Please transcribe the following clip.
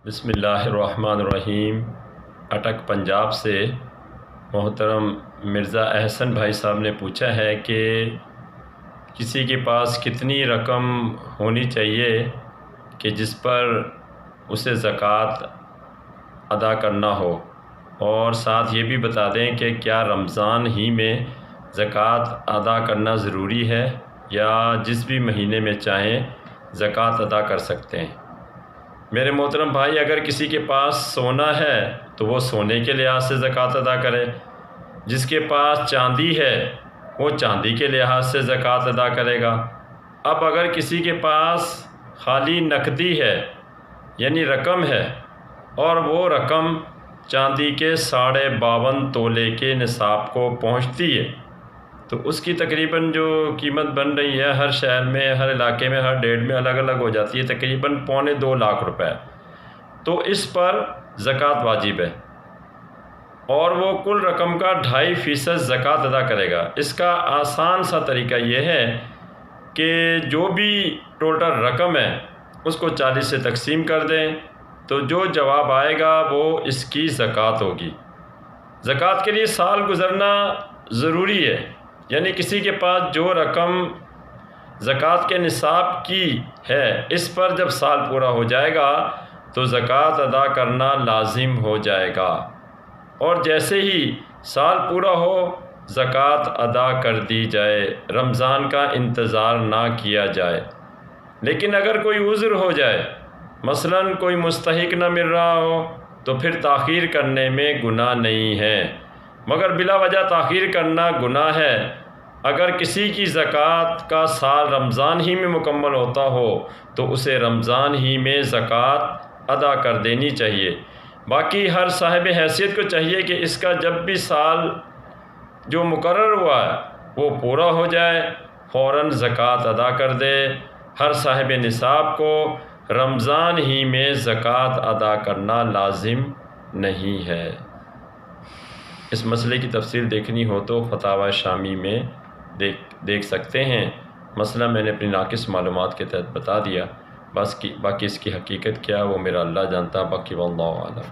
بسم اللہ الرحمن الرحیم۔ اٹک پنجاب سے محترم مرزا احسن بھائی صاحب نے پوچھا ہے کہ کسی کے پاس کتنی رقم ہونی چاہیے کہ جس پر اسے زکوٰۃ ادا کرنا ہو، اور ساتھ یہ بھی بتا دیں کہ کیا رمضان ہی میں زکوٰۃ ادا کرنا ضروری ہے یا جس بھی مہینے میں چاہیں زکوٰۃ ادا کر سکتے ہیں۔ میرے محترم بھائی، اگر کسی کے پاس سونا ہے تو وہ سونے کے لحاظ سے زکوٰۃ ادا کرے، جس کے پاس چاندی ہے وہ چاندی کے لحاظ سے زکوٰۃ ادا کرے گا۔ اب اگر کسی کے پاس خالی نقدی ہے یعنی رقم ہے اور وہ رقم چاندی کے 52.5 تولے کے نصاب کو پہنچتی ہے تو اس کی تقریباً جو قیمت بن رہی ہے ہر شہر میں، ہر علاقے میں، ہر ڈیٹ میں الگ الگ ہو جاتی ہے، تقریباً 2.25 لاکھ روپے، تو اس پر زکوٰۃ واجب ہے اور وہ کل رقم کا 2.5% زکوٰۃ ادا کرے گا۔ اس کا آسان سا طریقہ یہ ہے کہ جو بھی ٹوٹل رقم ہے اس کو 40 سے تقسیم کر دیں تو جو جواب آئے گا وہ اس کی زکوٰۃ ہوگی۔ زکوٰۃ کے لیے سال گزرنا ضروری ہے، یعنی کسی کے پاس جو رقم زکوٰۃ کے نصاب کی ہے اس پر جب سال پورا ہو جائے گا تو زکوٰۃ ادا کرنا لازم ہو جائے گا، اور جیسے ہی سال پورا ہو زکوٰۃ ادا کر دی جائے، رمضان کا انتظار نہ کیا جائے۔ لیکن اگر کوئی عذر ہو جائے، مثلاً کوئی مستحق نہ مل رہا ہو، تو پھر تاخیر کرنے میں گناہ نہیں ہے، مگر بلا وجہ تاخیر کرنا گناہ ہے۔ اگر کسی کی زکوٰۃ کا سال رمضان ہی میں مکمل ہوتا ہو تو اسے رمضان ہی میں زکوٰۃ ادا کر دینی چاہیے۔ باقی ہر صاحب حیثیت کو چاہیے کہ اس کا جب بھی سال جو مقرر ہوا ہے وہ پورا ہو جائے فوراً زکوٰۃ ادا کر دے۔ ہر صاحب نصاب کو رمضان ہی میں زکوٰۃ ادا کرنا لازم نہیں ہے۔ اس مسئلے کی تفصیل دیکھنی ہو تو فتاوی شامی میں دیکھ سکتے ہیں۔ مسئلہ میں نے اپنی ناقص معلومات کے تحت بتا دیا، باقی اس کی حقیقت کیا وہ میرا اللہ جانتا، باقی واللہ اعلم۔